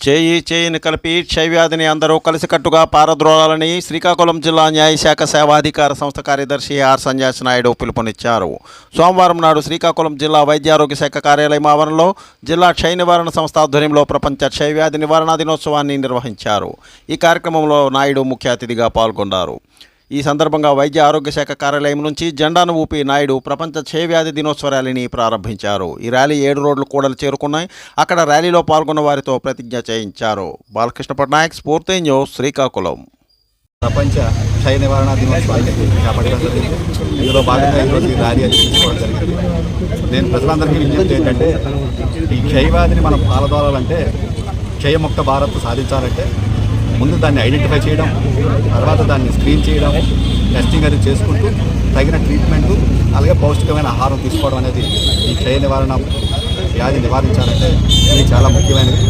చేయిని కలిపి క్షయవ్యాధిని అందరూ కలిసికట్టుగా పారద్రోలాలని శ్రీకాకుళం జిల్లా న్యాయశాఖ సేవాధికార సంస్థ కార్యదర్శి ఆర్ సంజాస్ నాయుడు పిలుపునిచ్చారు. సోమవారం నాడు శ్రీకాకుళం జిల్లా వైద్యారోగ్య శాఖ కార్యాలయం ఆవరణలో జిల్లా క్షయ నివారణ సంస్థ ఆధ్వర్యంలో ప్రపంచ క్షయవ్యాధి నివారణ దినోత్సవాన్ని నిర్వహించారు. ఈ కార్యక్రమంలో నాయుడు ముఖ్య అతిథిగా పాల్గొన్నారు. ఈ సందర్భంగా వైద్య ఆరోగ్య శాఖ కార్యాలయం నుంచి జెండాను ఊపి నాయుడు ప్రపంచ క్షయవ్యాధి దినోత్సవ ర్యాలీని ప్రారంభించారు. ఈ ర్యాలీ 7 రోడ్లు కూడలు చేరుకున్నాయి. అక్కడ ర్యాలీలో పాల్గొన్న వారితో ప్రతిజ్ఞ చేయించారు. బాలకృష్ణ పట్నాయక్, స్ఫూర్తి న్యూస్, శ్రీకాకుళం. ప్రపంచ క్షయ నివారణ దినోత్సవాన్ని చేపట్టడం జరిగింది. ఇందులో భాగంగా ఈరోజు ఈ ర్యాలీ తీసుకోవడం జరిగింది. నేను ప్రజలందరికీ విజ్ఞప్తి ఏంటంటే, ఈ క్షయవ్యాధిని మనం పారదోలాలంటే, క్షయముక్త భారత్ సాధించాలంటే ముందు దాన్ని ఐడెంటిఫై చేయడం, తర్వాత దాన్ని స్క్రీన్ చేయడం, టెస్టింగ్ అది చేసుకుంటూ తగిన ట్రీట్మెంటు అలాగే పౌష్టికమైన ఆహారం తీసుకోవడం అనేది ఈ క్షయ నివారణ వ్యాధి నివారించాలంటే ఇది చాలా ముఖ్యమైనది.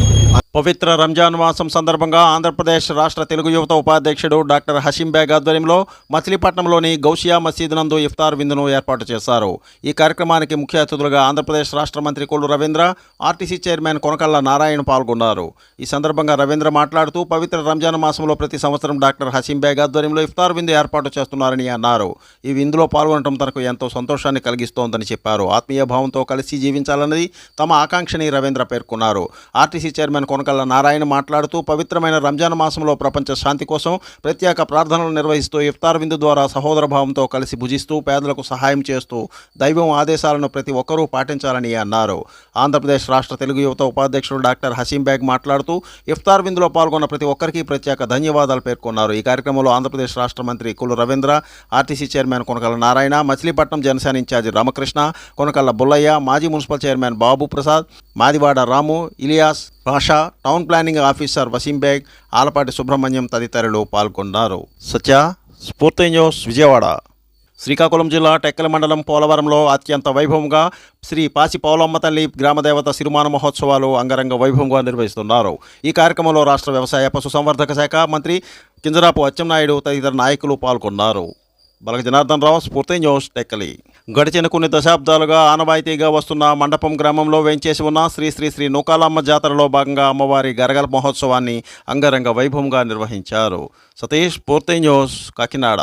పవిత్ర రంజాన్ మాసం సందర్భంగా ఆంధ్రప్రదేశ్ రాష్ట్ర తెలుగు యువత ఉపాధ్యక్షుడు డాక్టర్ హషీం బేగ్ ఆధ్వర్యంలో మచిలీపట్నంలోని గౌసియా మసీద్ నందు ఇఫ్తార్ విందును ఏర్పాటు చేశారు. ఈ కార్యక్రమానికి ముఖ్య అతిథులుగా ఆంధ్రప్రదేశ్ రాష్ట్ర మంత్రి కొల్లు రవీంద్ర, ఆర్టీసీ చైర్మన్ కొనకళ్ళ నారాయణ పాల్గొన్నారు. ఈ సందర్భంగా రవీంద్ర మాట్లాడుతూ పవిత్ర రంజాన్ మాసంలో ప్రతి సంవత్సరం డాక్టర్ హషీం బేగ్ ఆధ్వర్యంలో ఇఫ్తార్ విందు ఏర్పాటు చేస్తున్నారని అన్నారు. ఈ విందులో పాల్గొనడం తనకు ఎంతో సంతోషాన్ని కలిగిస్తోందని చెప్పారు. ఆత్మీయ భావంతో కలిసి జీవించాలన్నది తమ ఆకాంక్షని రవీంద్ర పేర్కొన్నారు. ఆర్టీసీ చైర్మన్ కొనకళ్ళ నారాయణ మాట్లాడుతూ పవిత్రమైన రంజాన్ మాసంలో ప్రపంచ శాంతి కోసం ప్రత్యేక ప్రార్థనలు నిర్వహిస్తూ ఇఫ్తార్ విందు ద్వారా సహోదర భావంతో కలిసి భుజిస్తూ పేదలకు సహాయం చేస్తూ దైవం ఆదేశాలను ప్రతి ఒక్కరూ పాటించాలని అన్నారు. ఆంధ్రప్రదేశ్ రాష్ట్ర తెలుగు యువత ఉపాధ్యక్షుడు డాక్టర్ హషీం బేగ్ మాట్లాడుతూ ఇఫ్తార్ విందులో పాల్గొన్న ప్రతి ఒక్కరికి ప్రత్యేక ధన్యవాదాలు పేర్కొన్నారు. ఈ కార్యక్రమంలో ఆంధ్రప్రదేశ్ రాష్ట్ర మంత్రి Kollu Ravindra, RTC chairman Konakalla Narayana, Machilipatnam Janasena incharge Ramakrishna, Konakalla Bullayya, మాజీ municipal chairman Babu Prasad, Madivada Ramu, Ilyas Pasha, town planning officer Waseem Baig, Alapati Subrahmanyam తదితరులు పాల్గొన్నారు. సత్య, స్ఫూర్తి న్యూస్, విజయవాడ. శ్రీకాకుళం జిల్లా టెక్కల మండలం పోలవరంలో అత్యంత వైభవంగా శ్రీ పాసి పౌలమ్మ తల్లి గ్రామదేవత సిరిమాన మహోత్సవాలు అంగరంగ వైభవంగా నిర్వహిస్తున్నారు. ఈ కార్యక్రమంలో రాష్ట్ర వ్యవసాయ పశుసంవర్ధక శాఖ మంత్రి కింజరాపు అచ్చెన్నాయుడు తదితర నాయకులు పాల్గొన్నారు. బలగ జనార్దన్ రావు, స్ఫూర్తి న్యూస్, టెక్కలి. గడిచిన కొన్ని దశాబ్దాలుగా ఆనవాయితీగా వస్తున్న మండపం గ్రామంలో వేంచేసి ఉన్న శ్రీ శ్రీ శ్రీ నూకాలమ్మ జాతరలో భాగంగా అమ్మవారి గరగల మహోత్సవాన్ని అంగరంగ వైభవంగా నిర్వహించారు. సతీష్, స్ఫూర్తి న్యూస్, కాకినాడ.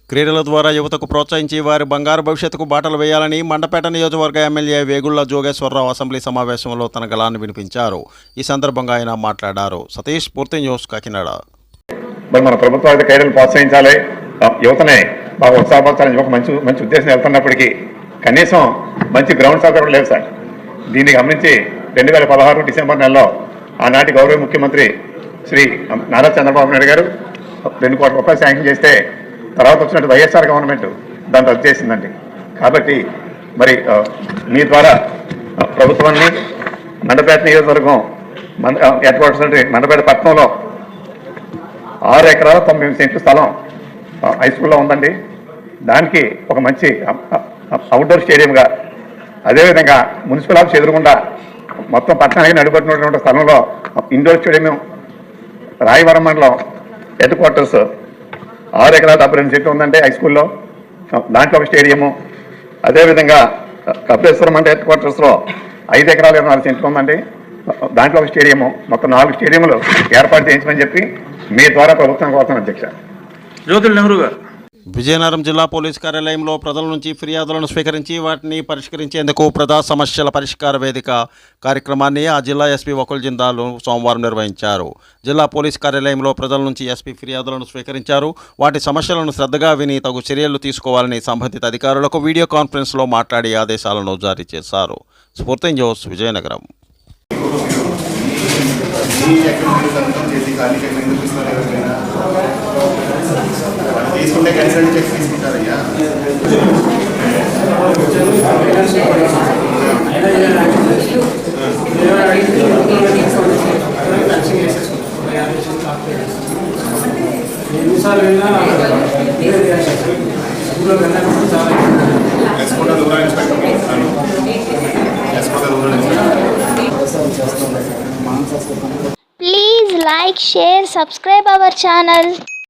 క్రీడల ద్వారా యువతకు ప్రోత్సహించి వారి బంగారు భవిష్యత్తుకు బాటలు వేయాలని మండపేట నియోజకవర్గ ఎమ్మెల్యే వేగుళ్ల జోగేశ్వరరావు అసెంబ్లీ సమావేశంలో తన గళాన్ని వినిపించారు. ఈ సందర్భంగా ఆయన మాట్లాడారు. సతీష్, పూర్తి న్యూస్, కాకినాడ. మన ప్రభుత్వం క్రీడలు ప్రోత్సహించాలి, యువతనే బాగా ఉత్సాహపరచాలని ఒక మంచి ఉద్దేశం వెళ్తున్నప్పటికీ కనీసం మంచి గ్రౌండ్ సౌకర్యం లేవు సార్. దీన్ని గమనించి 2016 డిసెంబర్ నెలలో ఆనాటి గౌరవ ముఖ్యమంత్రి శ్రీ నారా చంద్రబాబు నాయుడు గారు 2 కోట్ల రూపాయలు శాంక్షన్ చేస్తే తర్వాత వచ్చినట్టు వైఎస్ఆర్ గవర్నమెంట్ దాన్ని రద్దు చేసిందండి. కాబట్టి మరి మీ ద్వారా ప్రభుత్వాన్ని మండపేట నియోజకవర్గం హెడ్ క్వార్టర్స్ అంటే మండపేట పట్టణంలో 6 ఎకరాల 9 సెంట్లు స్థలం హై స్కూల్లో ఉందండి. దానికి ఒక మంచి అవుట్డోర్ స్టేడియంగా, అదేవిధంగా మున్సిపల్ ఆఫీస్ ఎదురుకుండా మొత్తం పట్టణానికి నడుపుతున్నటువంటి స్థలంలో ఇండోర్ స్టేడియం, రాయవరం మండలం హెడ్ క్వార్టర్స్ 6 ఎకరాల 72 సెంట్లు ఉందంటే హై స్కూల్లో, దాంట్లో ఒక స్టేడియము, అదేవిధంగా కపిలేశ్వరం అంటే హెడ్ క్వార్టర్స్లో 5 ఎకరాల 24 సెంట్లు ఉందండి, దాంట్లో ఒక స్టేడియము, మొత్తం 4 స్టేడియంలు ఏర్పాటు చేయించమని చెప్పి మీ ద్వారా ప్రభుత్వం కోసం అధ్యక్ష. జ్యోతుల్ నెహ్రూ గారు. విజయనగరం జిల్లా పోలీస్ కార్యాలయంలో ప్రజల నుంచి ఫిర్యాదులను స్వీకరించి వాటిని పరిష్కరించేందుకు ప్రజా సమస్యల పరిష్కార వేదిక కార్యక్రమాన్ని ఆ జిల్లా ఎస్పీ వకుల్ జిందాల్ సోమవారం నిర్వహించారు. జిల్లా పోలీస్ కార్యాలయంలో ప్రజల నుంచి ఎస్పీ ఫిర్యాదులను స్వీకరించారు. వాటి సమస్యలను శ్రద్ధగా విని తగు చర్యలు తీసుకోవాలని సంబంధిత అధికారులకు వీడియో కాన్ఫరెన్స్లో మాట్లాడి ఆదేశాలను జారీ చేశారు. స్ఫూర్తి న్యూస్, విజయనగరం. తీసుకుంటే కన్సల్ట్ చెక్ తీసుకుంటారయ్యా. Please like, share, subscribe our channel.